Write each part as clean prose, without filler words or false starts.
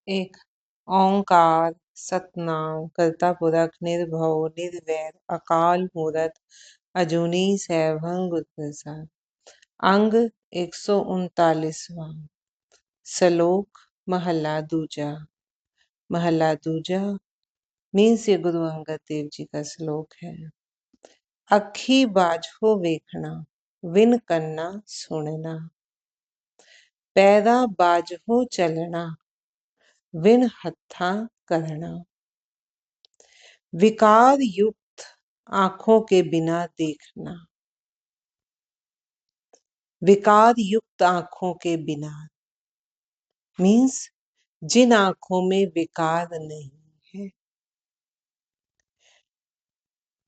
एक ओंकार सतनाम करता पुरख निर्भव निर्वैर अकाल मूरत अजूनी सैभं गुर प्रसाद। अंग 139वां। श्लोक महला दूजा। महला दूजा मीन्स ये गुरु अंगद देव जी का श्लोक है। अखी बाझो वेखना विन कन्ना सुनना, पैरा बाझो चलना विन हत्था करना, विकार युक्त आंखों के बिना देखना, विकार युक्त आंखों के बिना मीन्स जिन आंखों में विकार नहीं है,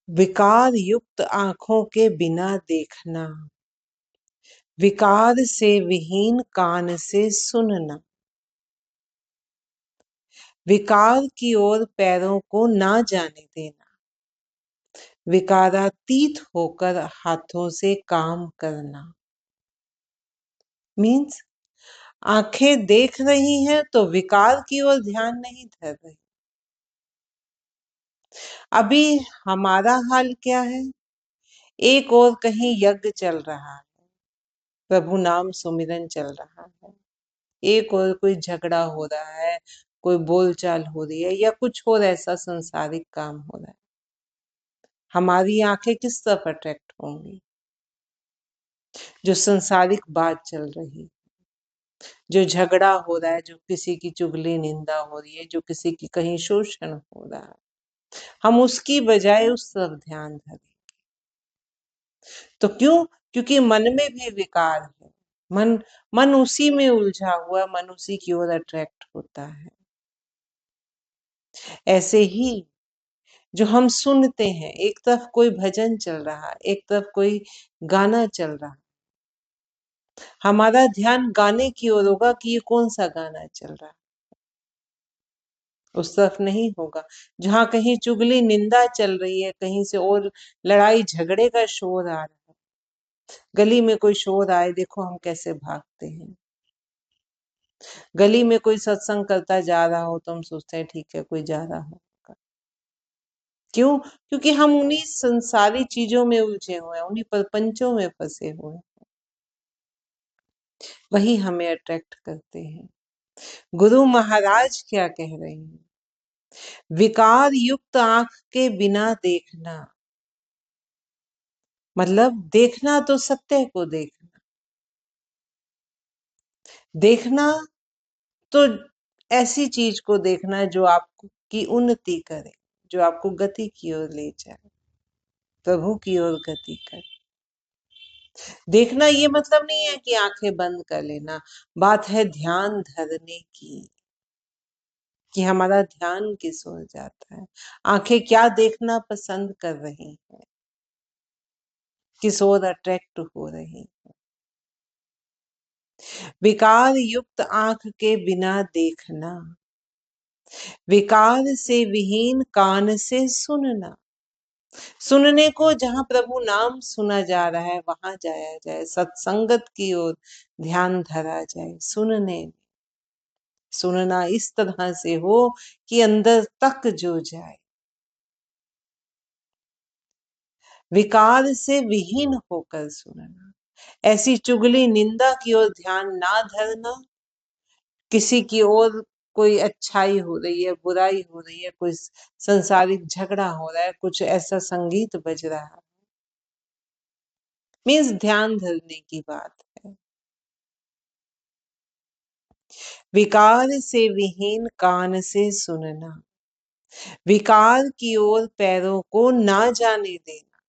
विकार युक्त आंखों के बिना देखना, विकार से विहीन कान से सुनना, विकार की ओर पैरों को ना जाने देना, विकारातीत होकर हाथों से काम करना। मीन्स आंखें देख रही हैं तो विकार की ओर ध्यान नहीं धर रही। अभी हमारा हाल क्या है? एक और कहीं यज्ञ चल रहा है, प्रभु नाम सुमिरन चल रहा है, एक और कोई झगड़ा हो रहा है, कोई बोलचाल हो रही है या कुछ और ऐसा संसारिक काम हो रहा है। हमारी आंखें किस तरफ अट्रैक्ट होंगी? जो संसारिक बात चल रही, जो झगड़ा हो रहा है, जो किसी की चुगली निंदा हो रही है, जो किसी की कहीं शोषण हो रहा है, हम उसकी बजाय उस तरफ ध्यान धरें। तो क्यों? क्योंकि मन में भी विकार है, मन उसी में उलझा हुआ, मन उसी की ओर अट्रैक्ट होता है। ऐसे ही जो हम सुनते हैं, एक तरफ कोई भजन चल रहा, एक तरफ कोई गाना चल रहा, हमारा ध्यान गाने की ओर होगा कि ये कौन सा गाना चल रहा है, उस तरफ नहीं होगा। जहां कहीं चुगली निंदा चल रही है, कहीं से और लड़ाई झगड़े का शोर आ रहा है, गली में कोई शोर आए, देखो हम कैसे भागते हैं। गली में कोई सत्संग करता जा रहा हो तो हम सोचते हैं ठीक है, कोई जा रहा होगा। क्यों? क्योंकि हम उन्हीं संसारी चीजों में उलझे हुए हैं, उन्हीं प्रपंचों में फंसे हुए हैं, वही हमें अट्रैक्ट करते हैं। गुरु महाराज क्या कह रहे हैं? विकार युक्त आंख के बिना देखना, मतलब देखना तो सत्य को देखना, देखना तो ऐसी चीज को देखना जो आपको की उन्नति करे, जो आपको गति की ओर ले जाए, प्रभु की ओर गति करे। देखना ये मतलब नहीं है कि आंखें बंद कर लेना, बात है ध्यान धरने की, कि हमारा ध्यान किस ओर जाता है, आंखें क्या देखना पसंद कर रही हैं, किस ओर अट्रैक्ट हो रही है। विकार युक्त आंख के बिना देखना, विकार से विहीन कान से सुनना, सुनने को जहां प्रभु नाम सुना जा रहा है वहां जाया जाए, सत्संगत की ओर ध्यान धरा जाए। सुनना इस तरह से हो कि अंदर तक जो जाए, विकार से विहीन होकर सुनना, ऐसी चुगली निंदा की ओर ध्यान ना धरना, किसी की ओर कोई अच्छाई हो रही है, बुराई हो रही है, कोई संसारिक झगड़ा हो रहा है, कुछ ऐसा संगीत बज रहा है, मीन्स ध्यान धरने की बात है। विकार से विहीन कान से सुनना, विकार की ओर पैरों को ना जाने देना,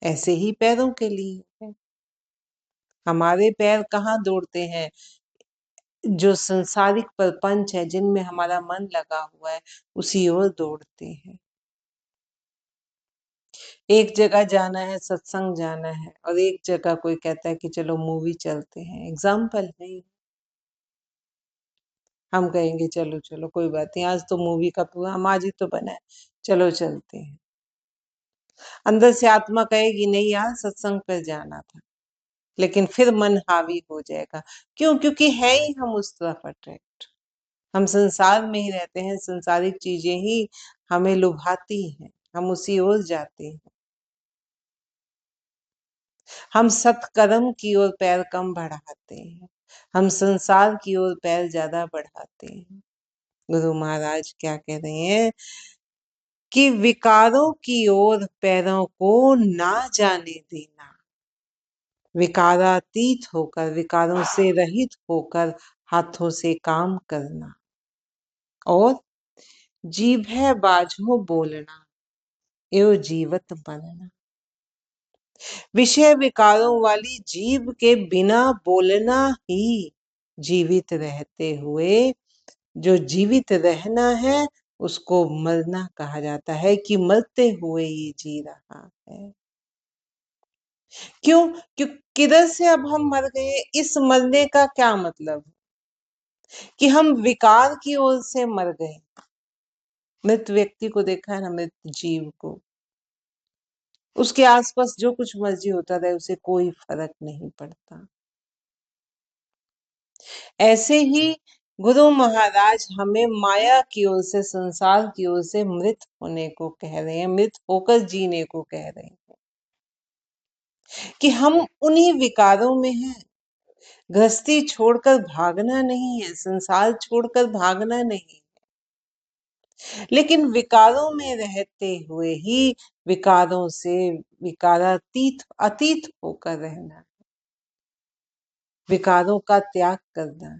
ऐसे ही पैरों के लिए है। हमारे पैर कहाँ दौड़ते हैं? जो संसारिक प्रपंच है, जिनमें हमारा मन लगा हुआ है, उसी ओर दौड़ते हैं। एक जगह जाना है, सत्संग जाना है, और एक जगह कोई कहता है कि चलो मूवी चलते हैं, एग्जाम्पल है। हम कहेंगे चलो चलो कोई बात नहीं, आज तो मूवी का प्रोग्राम आज ही तो बना है, चलो चलते हैं। अंदर से आत्मा कहेगी नहीं यार, सत्संग पर जाना था, लेकिन फिर मन हावी हो जाएगा। क्यों? क्योंकि है ही हम उस तरफ अट्रैक्ट। हम संसार में ही रहते हैं, संसारिक चीजें ही हमें लुभाती हैं, हम उसी ओर जाते हैं। हम सत्कर्म की ओर पैर कम बढ़ाते हैं, हम संसार की ओर पैर ज्यादा बढ़ाते हैं। गुरु महाराज क्या कह रहे हैं कि विकारों की ओर पैरों को ना जाने देना, विकारातीत होकर, विकारों से रहित होकर हाथों से काम करना, और जीभे बाझो बोलना एवं जीवत बनना। विषय विकारों वाली जीभ के बिना बोलना ही जीवित रहते हुए, जो जीवित रहना है उसको मरना कहा जाता है, कि मरते हुए ये जी रहा है। क्यों? किधर से अब हम मर गए? इस मरने का क्या मतलब? कि हम विकार की ओर से मर गए। मृत व्यक्ति को देखा है ना, मृत जीव को, उसके आसपास जो कुछ मर्जी होता रहे उसे कोई फर्क नहीं पड़ता। ऐसे ही गुरु महाराज हमें माया की ओर से, संसार की ओर से मृत होने को कह रहे हैं, मृत होकर जीने को कह रहे हैं, कि हम उन्हीं विकारों में हैं। गृहस्थी छोड़कर भागना नहीं है, संसार छोड़कर भागना नहीं, लेकिन विकारों में रहते हुए ही विकारों से विकारातीत अतीत होकर रहना, विकारों का त्याग करना।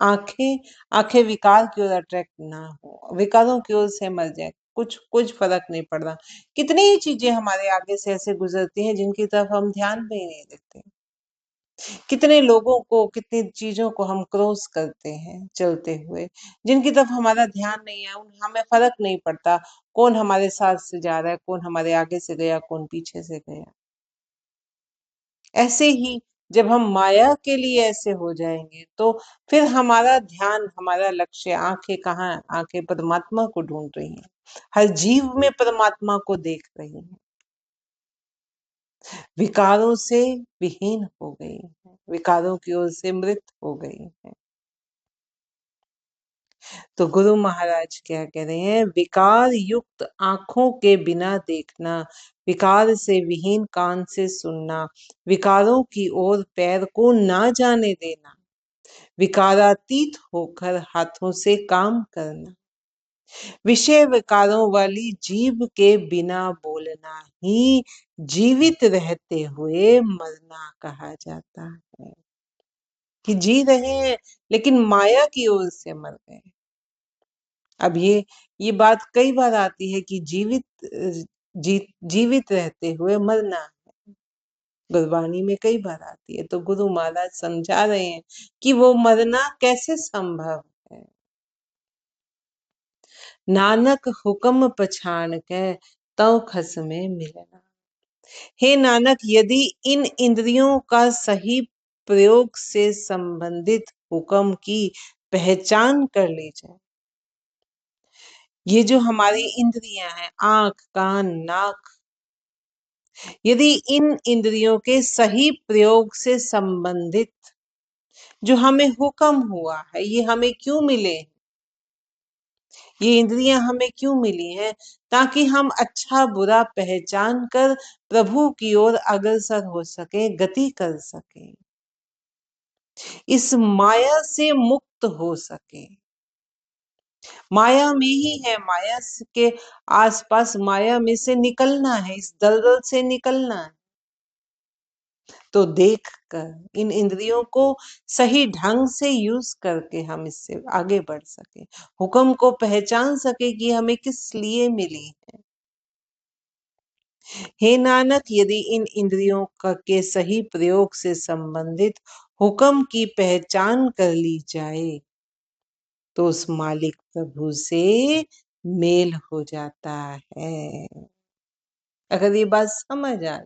आंखें आंखें विकार की ओर अट्रैक्ट ना हो, विकारों की ओर से मर जाए, कुछ फर्क नहीं पड़ रहा। कितनी ही चीजें हमारे आगे से ऐसे गुजरती हैं जिनकी तरफ हम ध्यान भी नहीं देते। कितने लोगों को, कितनी चीजों को हम क्रॉस करते हैं चलते हुए, जिनकी तरफ हमारा ध्यान नहीं है। हमें फर्क नहीं पड़ता कौन हमारे साथ से जा रहा है, कौन हमारे आगे से गया, कौन पीछे से गया। ऐसे ही जब हम माया के लिए ऐसे हो जाएंगे तो फिर हमारा ध्यान, हमारा लक्ष्य, आंखें कहाँ है? आंखें परमात्मा को ढूंढ रही हैं, हर जीव में परमात्मा को देख रही हैं, विकारों से विहीन हो गई है, विकारों की ओर से मृत हो गई है। तो गुरु महाराज क्या कह रहे हैं? विकार युक्त आंखों के बिना देखना, विकार से विहीन कान से सुनना, विकारों की ओर पैर को ना जाने देना, विकारातीत होकर हाथों से काम करना, विषय विकारों वाली जीभ के बिना बोलना ही जीवित रहते हुए मरना कहा जाता है। कि जी रहे हैं लेकिन माया की ओर से मर गए। अब ये बात कई बार आती है कि जीवित रहते हुए मरना है, गुरबानी में कई बार आती है। तो गुरु महाराज समझा रहे हैं कि वो मरना कैसे संभव है। नानक हुक्म पछाण के तव खस में मिलना। हे नानक, यदि इन इंद्रियों का सही प्रयोग से संबंधित हुक्म की पहचान कर ली जाए, ये जो हमारी इंद्रियां हैं, आंख, कान, नाक, यदि इन इंद्रियों के सही प्रयोग से संबंधित जो हमें हुक्म हुआ है, ये हमें क्यों मिले, ये इंद्रियां हमें क्यों मिली हैं? ताकि हम अच्छा बुरा पहचान कर प्रभु की ओर अग्रसर हो सके, गति कर सके, इस माया से मुक्त हो सके। माया में ही है, माया के आसपास, माया में से निकलना है, इस दलदल से निकलना है। तो देख कर इन इंद्रियों को सही ढंग से यूज करके हम इससे आगे बढ़ सके, हुक्म को पहचान सके कि हमें किस लिए मिली है। हे नानक, यदि इन इंद्रियों के सही प्रयोग से संबंधित हुक्म की पहचान कर ली जाए तो उस मालिक प्रभु से मेल हो जाता है। अगर ये बात समझ आ जाए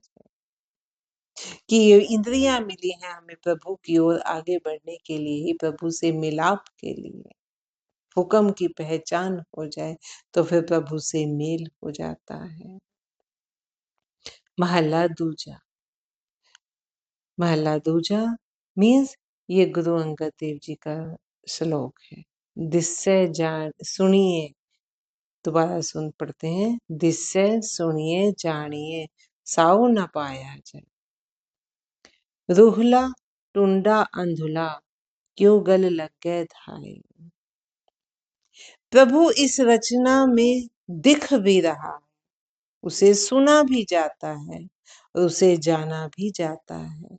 कि ये इंद्रियां मिली हैं हमें प्रभु की ओर आगे बढ़ने के लिए ही, प्रभु से मिलाप के लिए, हुक्म की पहचान हो जाए तो फिर प्रभु से मेल हो जाता है। महला दूजा। महला दूजा मीन्स ये गुरु अंगद देव जी का श्लोक है। दिससे जान सुनिए, दोबारा सुन पढ़ते हैं। दिससे सुनिए जानिए, साउ न पाया जाए। रूहला टुंडा अंधुला, क्यों गल लग गए धाए। प्रभु इस रचना में दिख भी रहा है, उसे सुना भी जाता है और उसे जाना भी जाता है।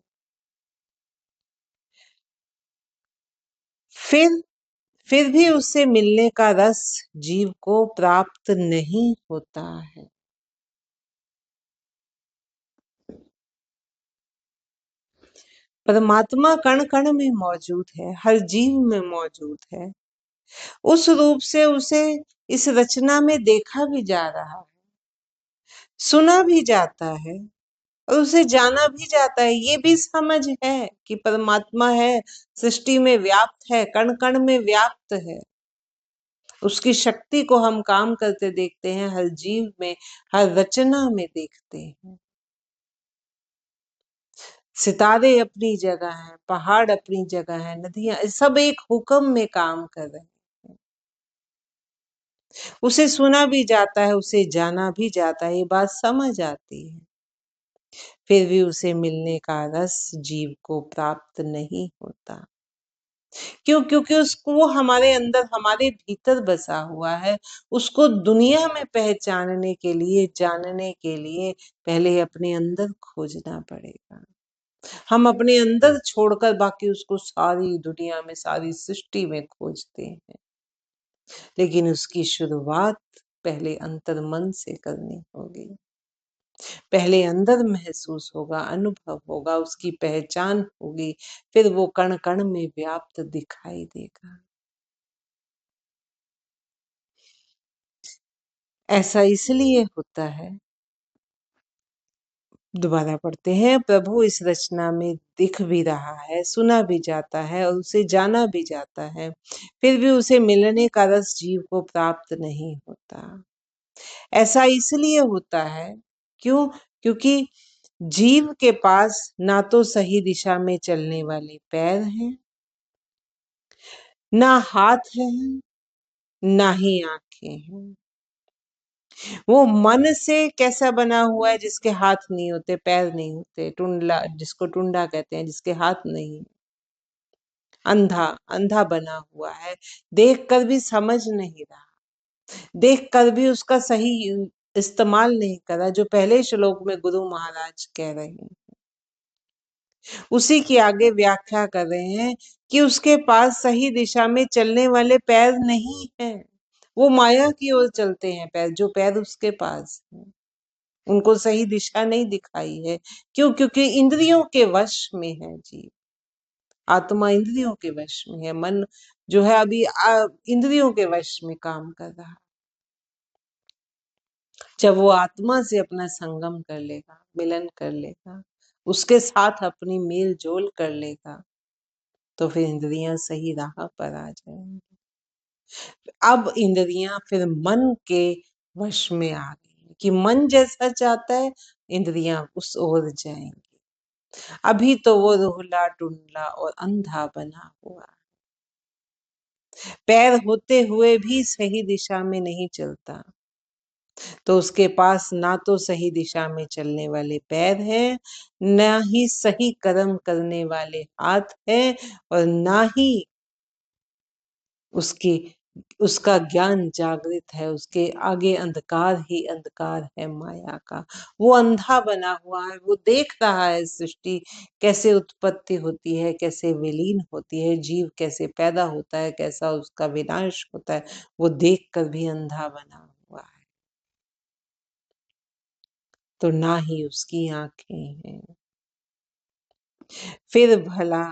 फिर भी उससे मिलने का रस जीव को प्राप्त नहीं होता है। परमात्मा कण कण में मौजूद है, हर जीव में मौजूद है। उस रूप से उसे इस रचना में देखा भी जा रहा है, सुना भी जाता है और उसे जाना भी जाता है। ये भी समझ है कि परमात्मा है, सृष्टि में व्याप्त है, कण कण में व्याप्त है। उसकी शक्ति को हम काम करते देखते हैं, हर जीव में, हर रचना में देखते हैं। सितारे अपनी जगह हैं, पहाड़ अपनी जगह है, नदियां, सब एक हुक्म में काम कर रहे हैं। उसे सुना भी जाता है, उसे जाना भी जाता है, ये बात समझ आती है। फिर भी उसे मिलने का रस जीव को प्राप्त नहीं होता। क्यों? क्योंकि उसको, वो हमारे अंदर, हमारे भीतर बसा हुआ है। उसको दुनिया में पहचानने के लिए, जानने के लिए पहले अपने अंदर खोजना पड़ेगा। हम अपने अंदर छोड़कर बाकी उसको सारी दुनिया में, सारी सृष्टि में खोजते हैं, लेकिन उसकी शुरुआत पहले अंतर मन से करनी होगी। पहले अंदर महसूस होगा, अनुभव होगा, उसकी पहचान होगी, फिर वो कण कण में व्याप्त दिखाई देगा। ऐसा इसलिए होता है, दोबारा पढ़ते हैं। प्रभु इस रचना में दिख भी रहा है, सुना भी जाता है और उसे जाना भी जाता है, फिर भी उसे मिलने का रस जीव को प्राप्त नहीं होता। ऐसा इसलिए होता है, क्यों? क्योंकि जीव के पास ना तो सही दिशा में चलने वाले पैर हैं, ना हाथ है, ना ही आंखें हैं। वो मन से कैसा बना हुआ है, जिसके हाथ नहीं होते, पैर नहीं होते, टुंडला, जिसको टुंडा कहते हैं, जिसके हाथ नहीं। अंधा, अंधा बना हुआ है, देख कर भी समझ नहीं रहा, देख कर भी उसका सही इस्तेमाल नहीं करा, जो पहले श्लोक में गुरु महाराज कह रहे हैं। उसी की आगे व्याख्या कर रहे हैं कि उसके पास सही दिशा में चलने वाले पैर नहीं है। वो माया की ओर चलते हैं पैर, जो पैर उसके पास है, उनको सही दिशा नहीं दिखाई है। क्यों? क्योंकि इंद्रियों के वश में है जीव। आत्मा इंद्रियों के वश में है, मन जो है अभी इंद्रियों के वश में काम कर रहा। जब वो आत्मा से अपना संगम कर लेगा, मिलन कर लेगा, उसके साथ अपनी मेल जोल कर लेगा, तो फिर इंद्रियां सही राह पर आ जाएंगी। अब इंद्रियां फिर मन के वश में आ गई कि मन जैसा चाहता है, इंद्रियां उस ओर जाएंगी। अभी तो वो रोहला टुंडला और अंधा बना हुआ, पैर होते हुए भी सही दिशा में नहीं चलता, तो उसके पास ना तो सही दिशा में चलने वाले पैर हैं, ना ही सही कर्म करने वाले हाथ हैं, और ना ही उसकी उसका ज्ञान जागृत है। उसके आगे अंधकार ही अंधकार है, माया का। वो अंधा बना हुआ है, वो देख रहा है सृष्टि कैसे उत्पत्ति होती है, कैसे विलीन होती है, जीव कैसे पैदा होता है, कैसा उसका विनाश होता है, वो देख कर भी अंधा बना हुआ है। तो ना ही उसकी आंखें हैं। फिर भला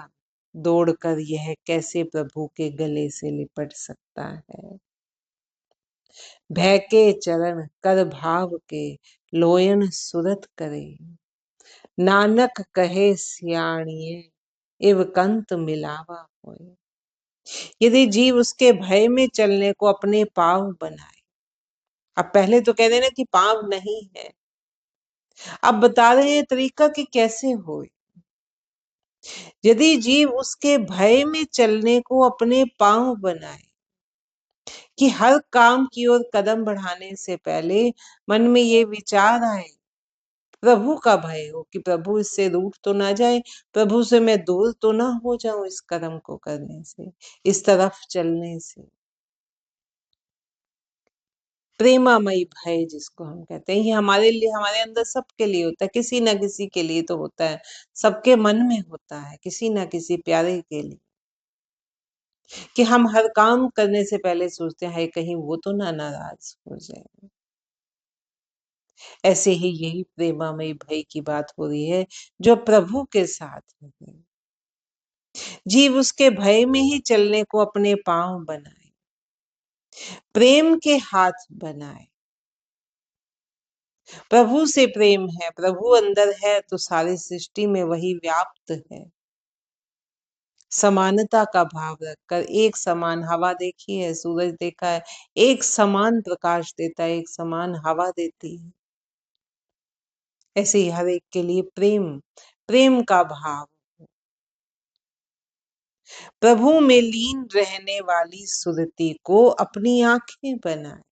दौड़कर यह कैसे प्रभु के गले से लिपट सकता है। भय के चरण कर भाव के लोयन सुरत करे, नानक कहे सियाणिए इव कंत मिलावा होए। यदि जीव उसके भय में चलने को अपने पांव बनाए, अब पहले तो कह देना कि पांव नहीं है, अब बता रहे हैं तरीका कि कैसे होए। यदि जीव उसके भय में चलने को अपने पांव बनाए, कि हर काम की ओर कदम बढ़ाने से पहले मन में ये विचार आए, प्रभु का भय हो कि प्रभु इससे रूठ तो ना जाए, प्रभु से मैं दूर तो ना हो जाऊं इस कदम को करने से, इस तरफ चलने से। प्रेमामयी भय जिसको हम कहते हैं, ये हमारे लिए, हमारे अंदर सबके लिए होता है, किसी ना किसी के लिए तो होता है, सबके मन में होता है, किसी ना किसी प्यारे के लिए, कि हम हर काम करने से पहले सोचते हैं कहीं वो तो ना नाराज हो जाए। ऐसे ही यही प्रेमामयी भय की बात हो रही है जो प्रभु के साथ है। जीव उसके भय में ही चलने को अपने पांव बनाए, प्रेम के हाथ बनाए। प्रभु से प्रेम है, प्रभु अंदर है तो सारी सृष्टि में वही व्याप्त है। समानता का भाव रखकर, एक समान हवा देखी है, सूरज देखा है, एक समान प्रकाश देता है, एक समान हवा देती है। ऐसे ही हर एक के लिए प्रेम, प्रेम का भाव। प्रभु में लीन रहने वाली सुरती को अपनी आंखें बनाए।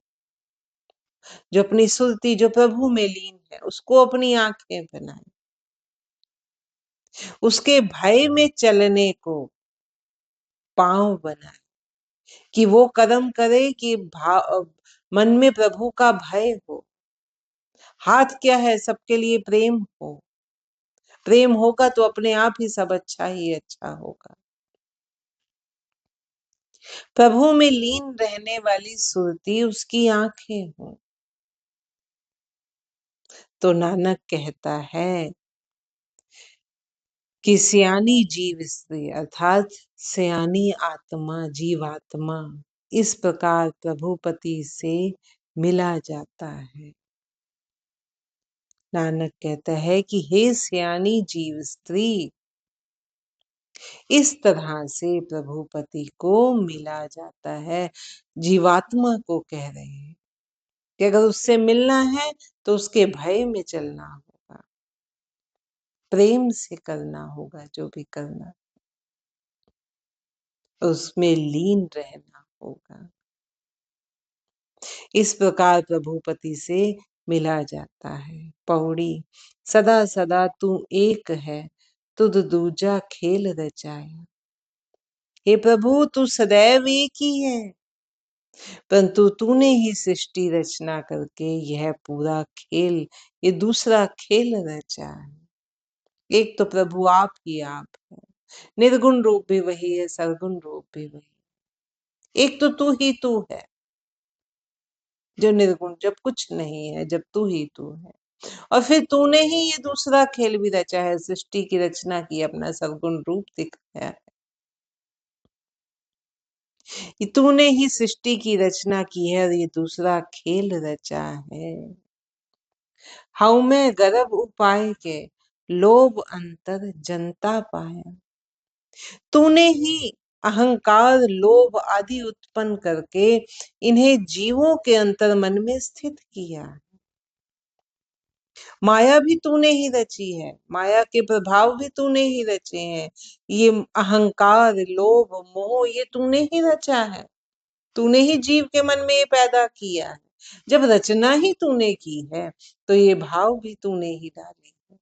जो अपनी सुरती, जो प्रभु में लीन है, उसको अपनी आंखें बनाए। उसके भय में चलने को पांव बनाए, कि वो कदम करे कि मन में प्रभु का भय हो। हाथ क्या है, सबके लिए प्रेम हो। प्रेम होगा तो अपने आप ही सब अच्छा ही अच्छा होगा। प्रभु में लीन रहने वाली सुरती उसकी आंखें हो। तो नानक कहता है कि सियानी जीव स्त्री, अर्थात सियानी आत्मा, जीवात्मा इस प्रकार प्रभुपति से मिला जाता है। नानक कहता है कि हे सियानी जीव स्त्री, इस तरह से प्रभुपति को मिला जाता है। जीवात्मा को कह रहे हैं कि अगर उससे मिलना है तो उसके भय में चलना होगा, प्रेम से करना होगा, जो भी करना उसमें लीन रहना होगा। इस प्रकार प्रभुपति से मिला जाता है। पौड़ी, सदा सदा तू एक है, तुध दूजा खेल रचाया। हे प्रभु, तू सदैव एक ही है, परंतु तूने ही सृष्टि रचना करके यह पूरा खेल, ये दूसरा खेल रचा है। एक तो प्रभु आप ही आप है, निर्गुण रूप भी वही है, सरगुण रूप भी वही। एक तो तू ही तू है, जो निर्गुण, जब कुछ नहीं है, जब तू ही तू है। और फिर तूने ही ये दूसरा खेल भी रचा है, सृष्टि की रचना की, अपना सरगुण रूप दिखाया है। तूने ही सृष्टि की रचना की है और ये दूसरा खेल रचा है। हाउ में गर्भ उपाय के, लोभ अंतर जनता पाया। तूने ही अहंकार, लोभ आदि उत्पन्न करके इन्हें जीवों के अंतर मन में स्थित किया। माया भी तूने ही रची है, माया के प्रभाव भी तूने ही रचे हैं। ये अहंकार, लोभ, मोह, ये तूने ही रचा है, तूने ही जीव के मन में ये पैदा किया है। जब रचना ही तूने की है तो ये भाव भी तूने ही डाले हैं।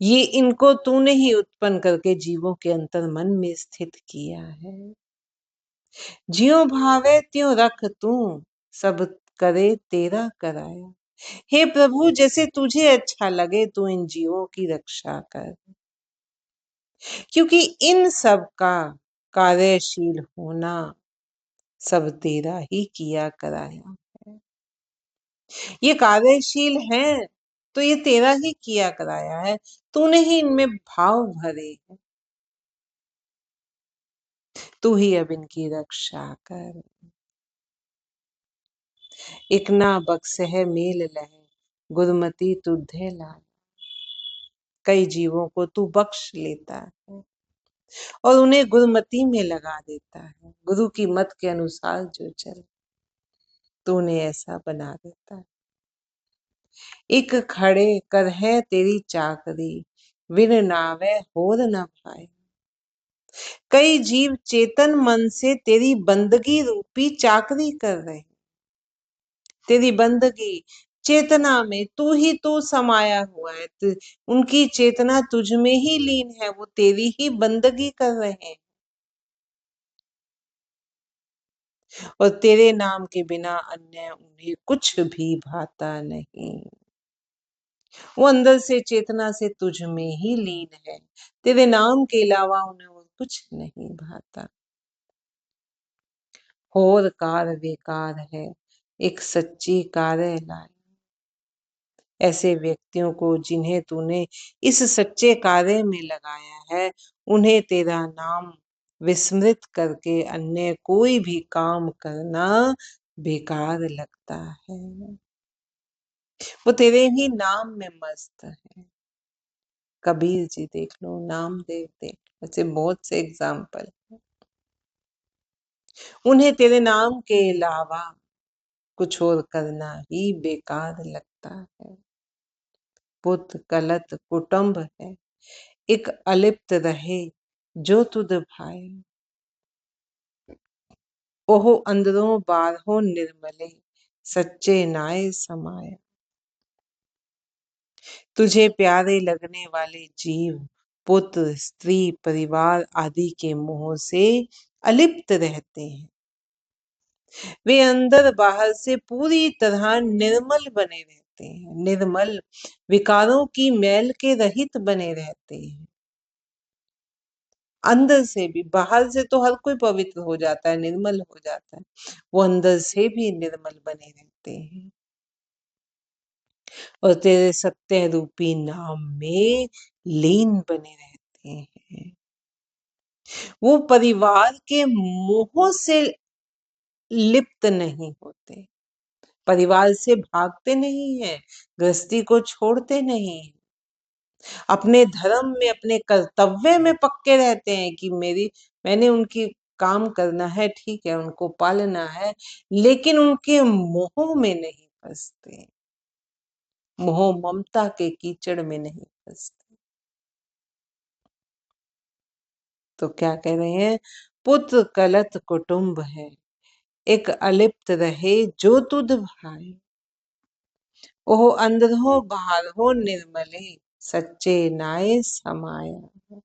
ये इनको तूने ही उत्पन्न करके जीवों के अंतर मन में स्थित किया है। ज्यों भावे त्यों रख तू, सब करे तेरा कराया। हे प्रभु, जैसे तुझे अच्छा लगे तू इन जीवों की रक्षा कर, क्योंकि इन सब का कार्यशील होना सब तेरा ही किया कराया है। ये कार्यशील है तो ये तेरा ही किया कराया है, तूने ही इनमें भाव भरे हैं। तू ही अब इनकी रक्षा कर। इकना बख्शह मेल लह, गुरुमति तुधे लाए। कई जीवों को तू बख्श लेता है और उन्हें गुरुमति में लगा देता है, गुरु की मत के अनुसार जो चले तो उन्हें ऐसा बना देता है। एक खड़े कर है तेरी चाकरी, विन नावे होर न भाई। कई जीव चेतन मन से तेरी बंदगी रूपी चाकरी कर रहे, तेरी बंदगी चेतना में तू ही तू समाया हुआ है, उनकी चेतना तुझ में ही लीन है, वो तेरी ही बंदगी कर रहे हैं और तेरे नाम के बिना अन्य उन्हें कुछ भी भाता नहीं। वो अंदर से चेतना से तुझ में ही लीन है, तेरे नाम के अलावा उन्हें और कुछ नहीं भाता। होर कार बेकार है, एक सच्ची कार्य लाए। ऐसे व्यक्तियों को जिन्हें तूने इस सच्चे कार्य में लगाया है, उन्हें तेरा नाम विस्मृत करके अन्य कोई भी काम करना बेकार लगता है। वो तेरे ही नाम में मस्त है। कबीर जी देख लो, नामदेव देख लो, ऐसे बहुत से एग्जाम्पल। उन्हें तेरे नाम के अलावा कुछ और करना ही बेकार लगता है। पुत कलत कुटुंब है, एक अलिप्त रहे जो तुध भाए। ओहो अंदरों बारहों निर्मले, सच्चे नाय समाया। तुझे प्यारे लगने वाले जीव पुत्र स्त्री परिवार आदि के मोह से अलिप्त रहते हैं। वे अंदर बाहर से पूरी तरह निर्मल बने रहते हैं, निर्मल विकारों की मैल के रहित बने रहते हैं। अंदर से भी, बाहर से तो हर कोई पवित्र हो जाता है, निर्मल हो जाता है, वो अंदर से भी निर्मल बने रहते हैं और तेरे सत्य रूपी नाम में लीन बने रहते हैं। वो परिवार के मोह से लिप्त नहीं होते, परिवार से भागते नहीं है, गृहस्थी को छोड़ते नहीं, अपने धर्म में अपने कर्तव्य में पक्के रहते हैं कि मैंने उनकी काम करना है, ठीक है, उनको पालना है, लेकिन उनके मोह में नहीं फंसते, मोह ममता के कीचड़ में नहीं फंसते। तो क्या कह रहे हैं? पुत्र कलत कुटुंब है, एक अलिप्त रहे जो तुध भाए। ओह अंदर हो बाहर हो निर्मले, सच्चे नाय समाया।